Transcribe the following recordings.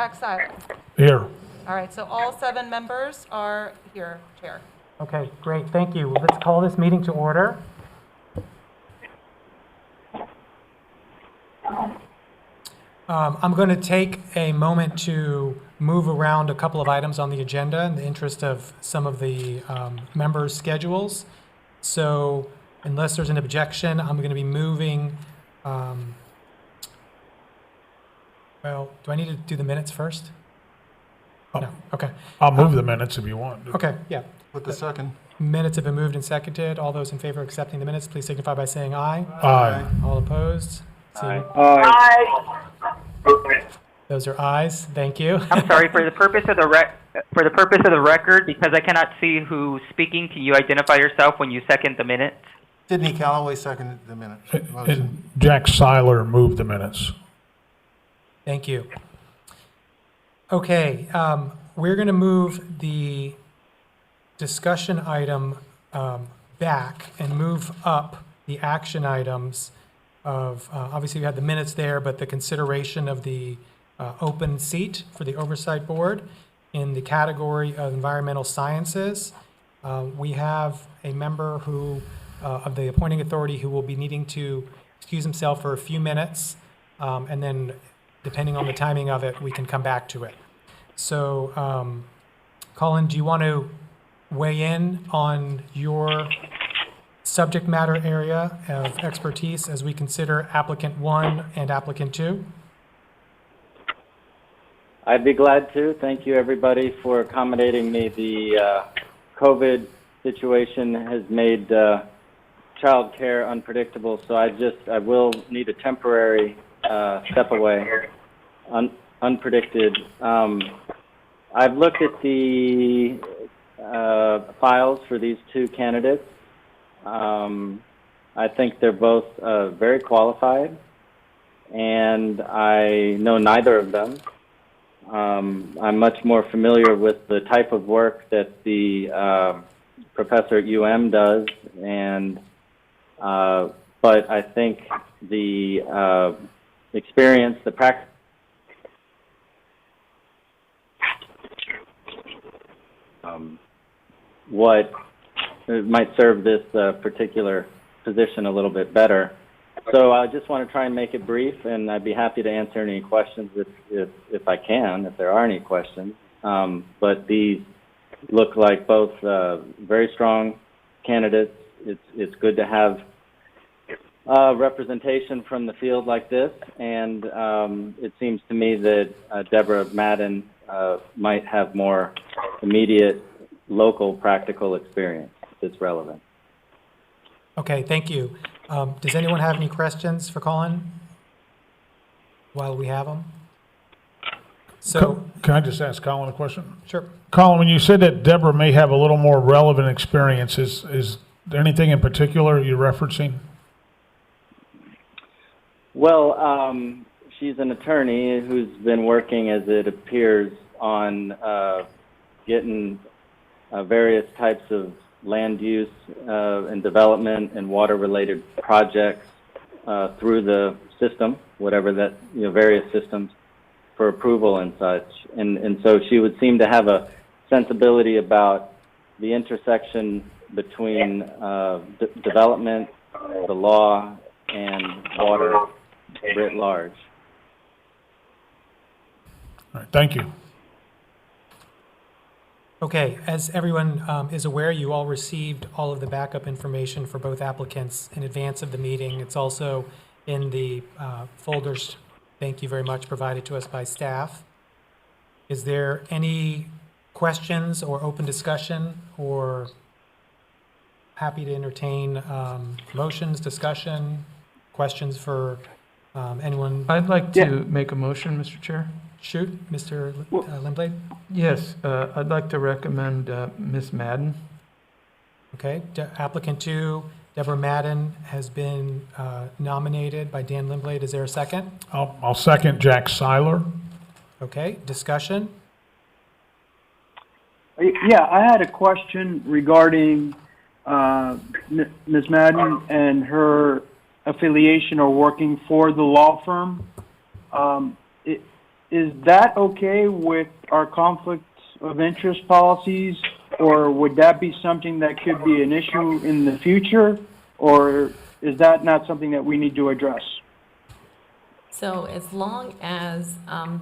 Jack Seiler? Here. All right, so all 7 members are here, Chair. Okay, great, thank you. Let's call this meeting to order. I'm going to take a moment to move around a couple of items on the agenda in the interest of some of the members' schedules. So unless there's an objection, I'm going to be moving, well, do I need to do the minutes first? No, okay. I'll move the minutes if you want. Okay, yeah. With the second. Minutes have been moved and seconded. All those in favor of accepting the minutes, please signify by saying aye. Aye. All opposed? Seeing- Aye. Those are ayes. Thank you. I'm sorry, for the purpose of the record, because I cannot see who's speaking, can you identify yourself when you second the minutes? Sidney Callaway seconded the minutes. And Jack Seiler moved the minutes. Thank you. Okay, we're going to move the discussion item back and move up the action items of, obviously we had the minutes there, but the consideration of the open seat for the Oversight Board in the category of environmental sciences. We have a member who, of the appointing authority who will be needing to excuse himself for a few minutes, and then depending on the timing of it, we can come back to it. So, Colin, do you want to weigh in on your subject matter area of expertise as we consider applicant 1 and applicant 2? I'd be glad to. Thank you, everybody, for accommodating me. The COVID situation has made child care unpredictable, so I will need a temporary step away, unpredicted. I've looked at the files for these 2 candidates. I think they're both very qualified, and I know neither of them. I'm much more familiar with the type of work that the professor at UM does, and but I think the experience, the practice, what might serve this particular position a little bit better. So I just want to try and make it brief, and I'd be happy to answer any questions if I can, if there are any questions. But these look like both very strong candidates. It's good to have representation from the field like this, and it seems to me that Deborah Madden might have more immediate local practical experience that's relevant. Okay, thank you. Does anyone have any questions for Colin while we have them? So, Can I just ask Colin a question? sure. Colin, when you said that Deborah may have a little more relevant experience, is there anything in particular you're referencing? Well, she's an attorney who's been working, as it appears, on getting various types of land use and development and water-related projects through the system, whatever that, various systems for approval and such. And so she would seem to have a sensibility about the intersection between development, the law, and water writ large. All right, thank you. Okay, as everyone is aware, you all received all of the backup information for both applicants in advance of the meeting. It's also in the folders, thank you very much, provided to us by staff. Is there any questions or open discussion, or happy to entertain motions, discussion, questions for anyone? I'd like to make a motion, Mr. Chair. Shoot, Mr. Lindblade? Yes, I'd like to recommend Ms. Madden. Okay, applicant 2, Deborah Madden, has been nominated by Dan Lindblade. Is there a second? I'll second Jack Seiler. Okay, discussion? Yeah, I had a question regarding Ms. Madden and her affiliation or working for the law firm. is that okay with our conflict of interest policies, or would that be something that could be an issue in the future, or is that not something that we need to address? So as long as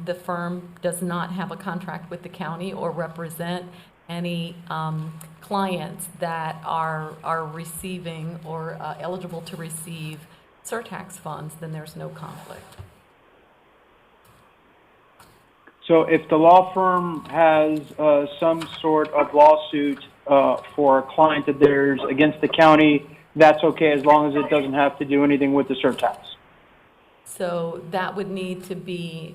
the firm does not have a contract with the county or represent any clients that are receiving or eligible to receive surtax funds, then there's no conflict. So if the law firm has some sort of lawsuit for a client of theirs against the county, that's okay as long as it doesn't have to do anything with the surtax? So that would need to be,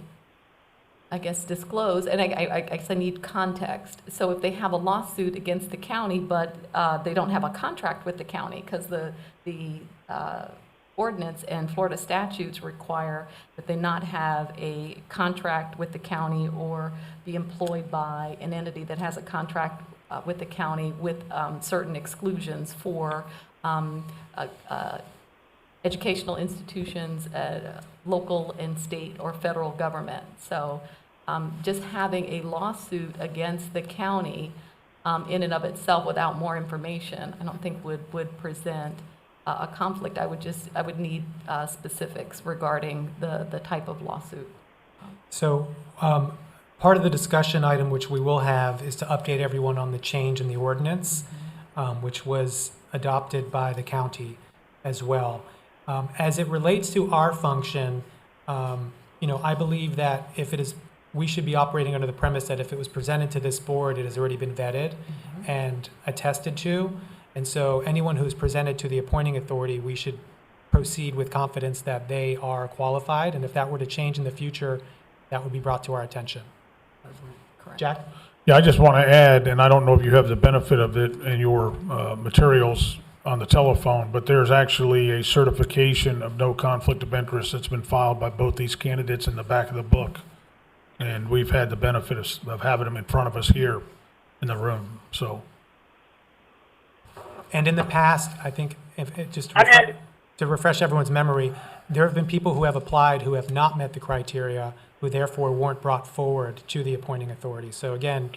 I guess, disclosed, and I guess I need context. So if they have a lawsuit against the county, but they don't have a contract with the county, because the ordinance and Florida statutes require that they not have a contract with the county or be employed by an entity that has a contract with the county with certain exclusions for educational institutions, local and state or federal government. So just having a lawsuit against the county in and of itself without more information, I don't think would present a conflict. I would need specifics regarding the type of lawsuit. So part of the discussion item, which we will have, is to update everyone on the change in the ordinance, which was adopted by the county as well. As it relates to our function, I believe that we should be operating under the premise that if it was presented to this board, it has already been vetted and attested to. And so anyone who's presented to the appointing authority, we should proceed with confidence that they are qualified. And if that were to change in the future, that would be brought to our attention. Correct. Jack? Yeah, I just want to add, and I don't know if you have the benefit of it in your materials on the telephone, but there's actually a certification of no conflict of interest that's been filed by both these candidates in the back of the book. And we've had the benefit of having them in front of us here in the room, so. And in the past, I think, to refresh everyone's memory, there have been people who have applied who have not met the criteria, who therefore weren't brought forward to the appointing authority. So again,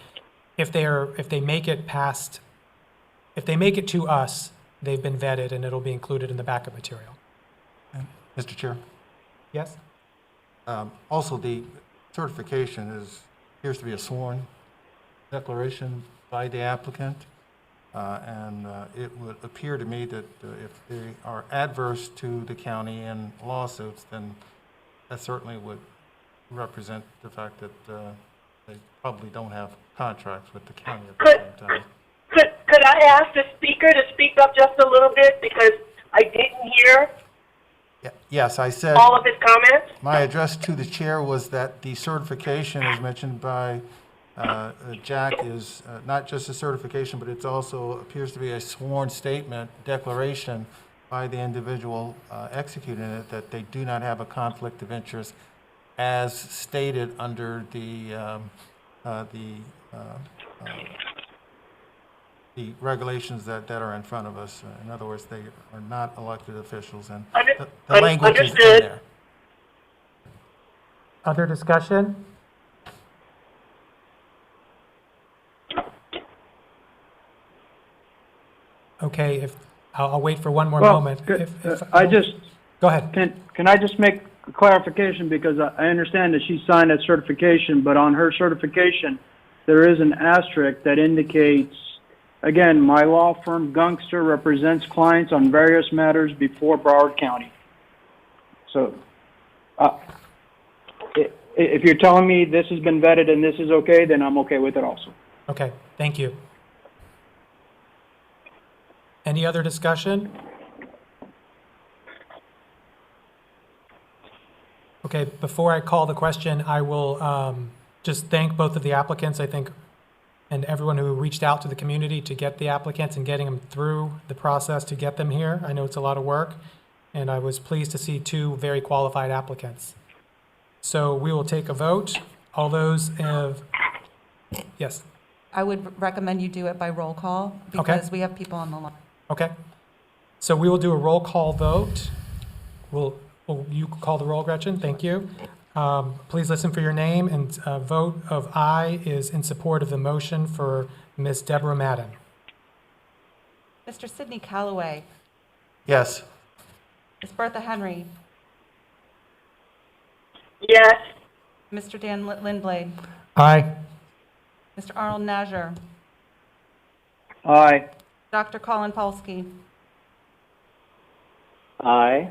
if they make it to us, they've been vetted and it'll be included in the backup material. Mr. Chair, Yes? also the certification appears to be a sworn declaration by the applicant. And it would appear to me that if they are adverse to the county in lawsuits, then that certainly would represent the fact that they probably don't have contracts with the county at the same time. Could I ask the speaker to speak up just a little bit, because I didn't hear Yes, I said all of his comments? my address to the chair was that the certification, as mentioned by Jack, is not just a certification, but it also appears to be a sworn statement, declaration by the individual executing it, that they do not have a conflict of interest as stated under the regulations that are in front of us. In other words, they are not elected officials, and the language is in Understood. there. Other discussion? Okay, I'll wait for one more moment. Go ahead. Can I just make a clarification, because I understand that she signed that certification, but on her certification, there is an asterisk that indicates, again, my law firm Gungster represents clients on various matters before Broward County. So, if you're telling me this has been vetted and this is okay, then I'm okay with it also. Okay, thank you. Any other discussion? Okay, before I call the question, I will just thank both of the applicants, I think, and everyone who reached out to the community to get the applicants and getting them through the process to get them here. I know it's a lot of work, and I was pleased to see two very qualified applicants. So we will take a vote. All those yes. I would recommend you do it by roll call, because we have people on the line. Okay. So we will do a roll call vote. Will you call the roll, Gretchen? Thank you. Please listen for your name, and a vote of aye is in support of the motion for Ms. Deborah Madden. Mr. Sidney Calloway, Yes. Ms. Bertha Henry, Yes. Mr. Dan Lindblade, Aye. Mr. Arnold Nazar, Aye. Dr. Colin Polsky, Aye.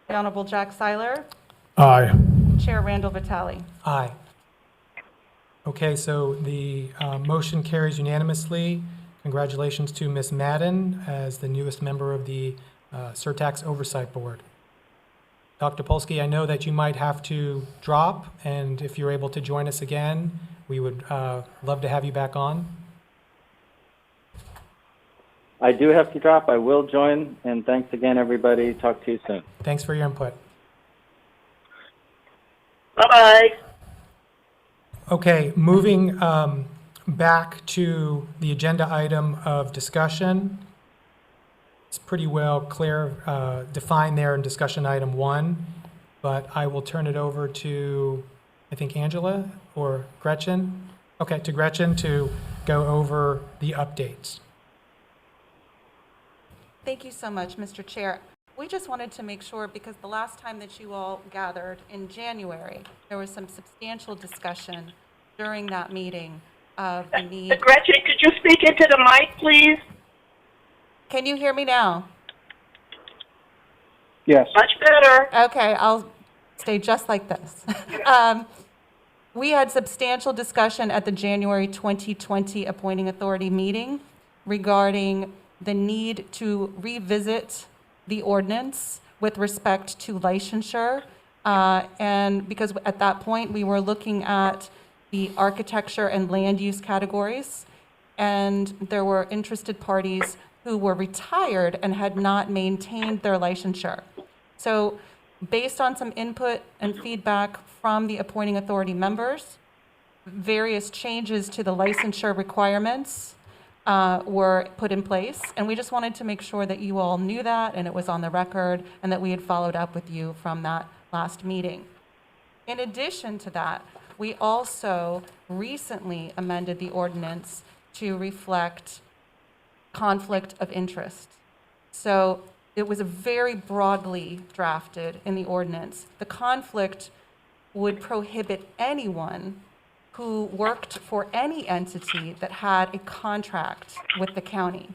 the Honorable Jack Seiler, Aye. Chair Randall Vitale. Aye. Okay, so the motion carries unanimously. Congratulations to Ms. Madden as the newest member of the Surtax Oversight Board. Dr. Polsky, I know that you might have to drop, and if you're able to join us again, we would love to have you back on. I do have to drop. I will join, and thanks again, everybody. Talk to you soon. Thanks for your input. Bye-bye. Okay, moving back to the agenda item of discussion. It's pretty well clear, defined there in discussion item 1, but I will turn it over to, I think, Angela or Gretchen? Okay, to Gretchen to go over the updates. Thank you so much, Mr. Chair. We just wanted to make sure, because the last time that you all gathered in January, there was some substantial discussion during that meeting of the need. Gretchen, could you speak into the mic, please? Can you hear me now? Yes. Much better. Okay, I'll stay just like this. We had substantial discussion at the January 2020 Appointing Authority meeting regarding the need to revisit the ordinance with respect to licensure. And because at that point, we were looking at the architecture and land use categories, and there were interested parties who were retired and had not maintained their licensure. So based on some input and feedback from the appointing authority members, various changes to the licensure requirements were put in place. And we just wanted to make sure that you all knew that and it was on the record and that we had followed up with you from that last meeting. In addition to that, we also recently amended the ordinance to reflect conflict of interest. So it was very broadly drafted in the ordinance. The conflict would prohibit anyone who worked for any entity that had a contract with the county.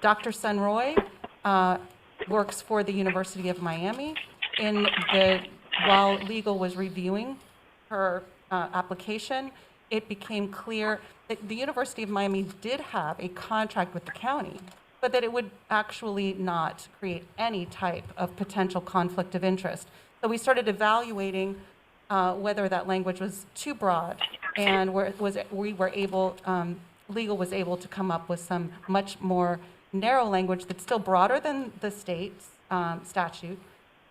Dr. Sunroy works for the University of Miami. While legal was reviewing her application, it became clear that the University of Miami did have a contract with the county, but that it would actually not create any type of potential conflict of interest. So we started evaluating whether that language was too broad, and legal was able to come up with some much more narrow language that's still broader than the state's statute,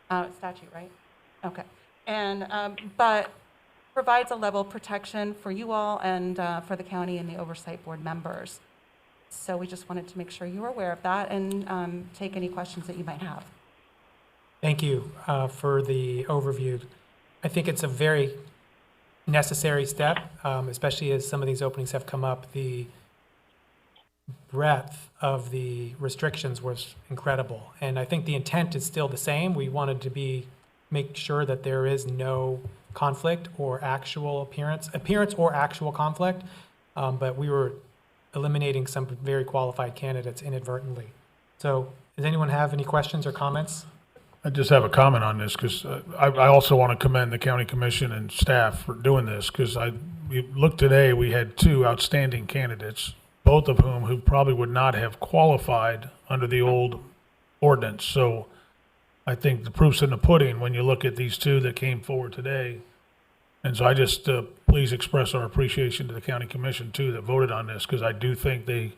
right? Okay, and but provides a level of protection for you all and for the county and the oversight board members. So we just wanted to make sure you were aware of that and take any questions that you might have. Thank you for the overview. I think it's a very necessary step, especially as some of these openings have come up. The breadth of the restrictions was incredible, and I think the intent is still the same. We wanted to make sure that there is no conflict or actual appearance or actual conflict, but we were eliminating some very qualified candidates inadvertently. So does anyone have any questions or comments? I just have a comment on this because I also want to commend the county commission and staff for doing this because look today, we had 2 outstanding candidates, both of who probably would not have qualified under the old ordinance. So I think the proof's in the pudding when you look at these 2 that came forward today. And so I just please express our appreciation to the county commission too that voted on this because I do think they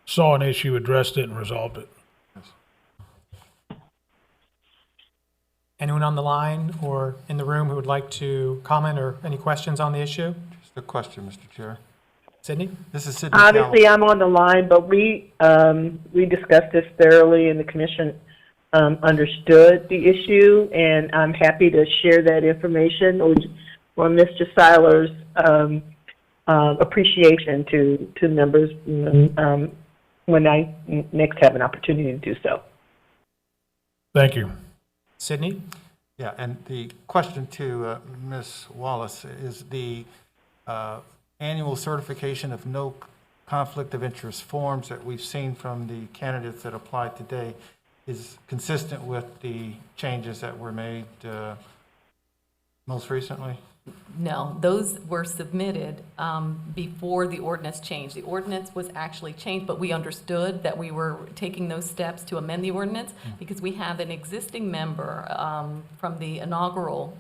saw an issue, addressed it, and resolved it. Anyone on the line or in the room who would like to comment or any questions on the issue? Just a question, Mr. Chair. Sydney? This is Sidney Obviously, I'm on the line, but we discussed this thoroughly in the commission understood the issue, and I'm happy to share that information or Mr. Seiler's appreciation to members when I next have an opportunity to do so. Thank you. Sydney? Yeah, and the question to Ms. Wallace is the annual certification of no conflict of interest forms that we've seen from the candidates that applied today is consistent with the changes that were made most recently? No, those were submitted before the ordinance changed. The ordinance was actually changed, but we understood that we were taking those steps to amend the ordinance because we have an existing member from the inaugural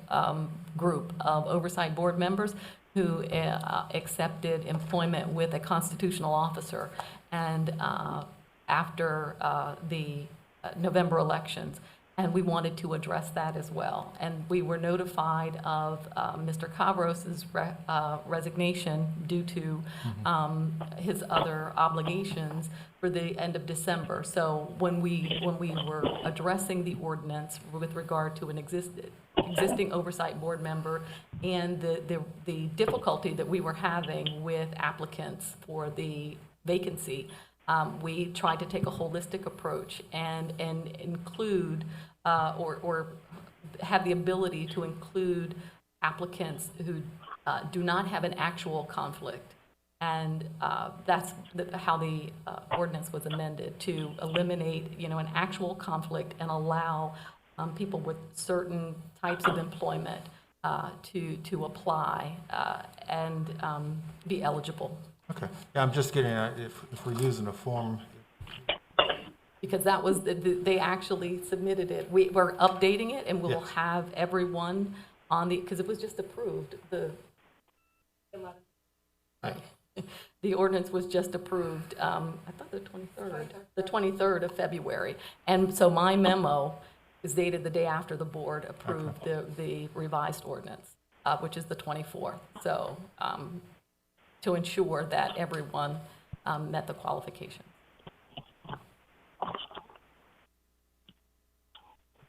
group of Oversight Board members who accepted employment with a constitutional officer and after the November elections. And we wanted to address that as well. And we were notified of Mr. Cabros's resignation due to his other obligations for the end of December. So when we were addressing the ordinance with regard to an existing oversight board member and the difficulty that we were having with applicants for the vacancy, we tried to take a holistic approach and include or have the ability to include applicants who do not have an actual conflict. And that's how the ordinance was amended, to eliminate, an actual conflict and allow people with certain types of employment to apply and be eligible. Okay. Yeah, I'm just getting at if we're using a form. Because that was, they actually submitted it. We're updating it, and we'll have everyone on because it was just approved. The ordinance was just approved, I thought the 23rd of February. And so my memo is dated the day after the board approved the revised ordinance, which is the 24th. So to ensure that everyone met the qualifications.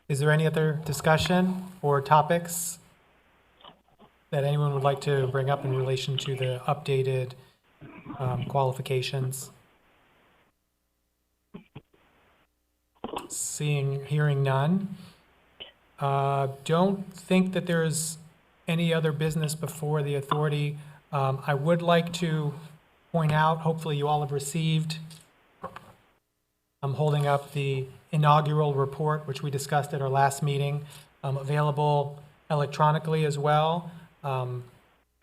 Is there any other discussion or topics that anyone would like to bring up in relation to the updated qualifications? Hearing none. Don't think that there's any other business before the authority. I would like to point out, hopefully you all have received, I'm holding up the inaugural report, which we discussed at our last meeting, available electronically as well.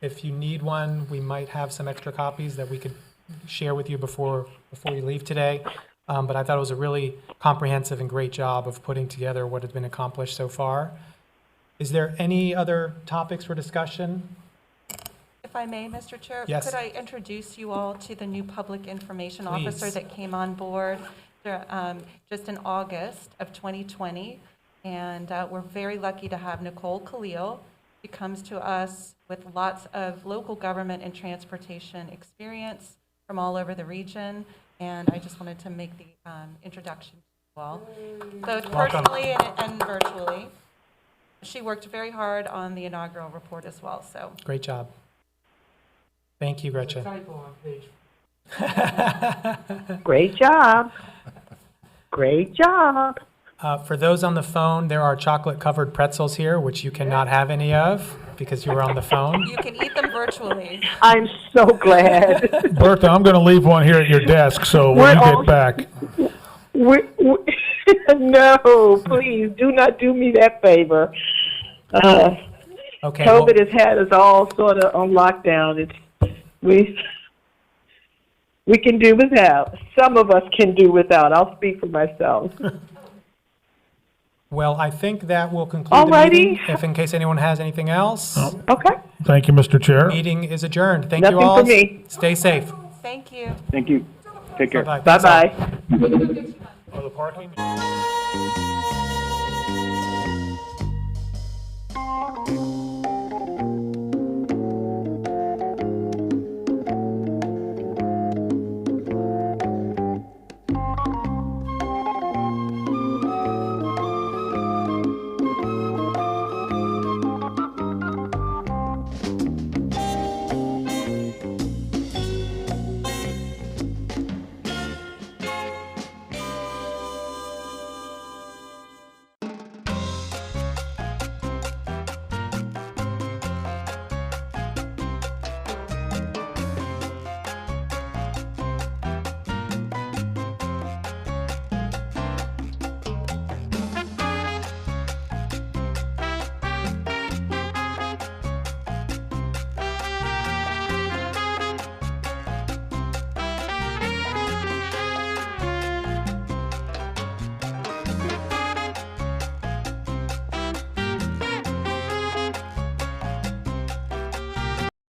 If you need one, we might have some extra copies that we could share with you before you leave today. But I thought it was a really comprehensive and great job of putting together what has been accomplished so far. Is there any other topics for discussion? If I may, Mr. Chair? Yes. Could I introduce you all to the new public information officer Please. that came on board just in August of 2020? And we're very lucky to have Nicole Khalil. She comes to us with lots of local government and transportation experience from all over the region. And I just wanted to make the introduction to you all, both personally and virtually. She worked very hard on the inaugural report as well. So Great job. Thank you, Gretchen. Great job. Great job. For those on the phone, there are chocolate-covered pretzels here, which you cannot have any of because you were on the phone. you can eat them virtually. I'm so glad. Bertha, I'm going to leave one here at your desk, so when you get back. No, please do not do me that favor. Okay. COVID has had us all sort of on lockdown. We can do without. Some of us can do without. I'll speak for myself. Well, I think that will conclude the meeting, if in case anyone has anything else. Okay. Thank you, Mr. Chair. Meeting is adjourned. Thank Nothing you all. for me. Stay safe. Thank you. Thank you. Take care. Bye-bye. Bye-bye. Oh, the parking?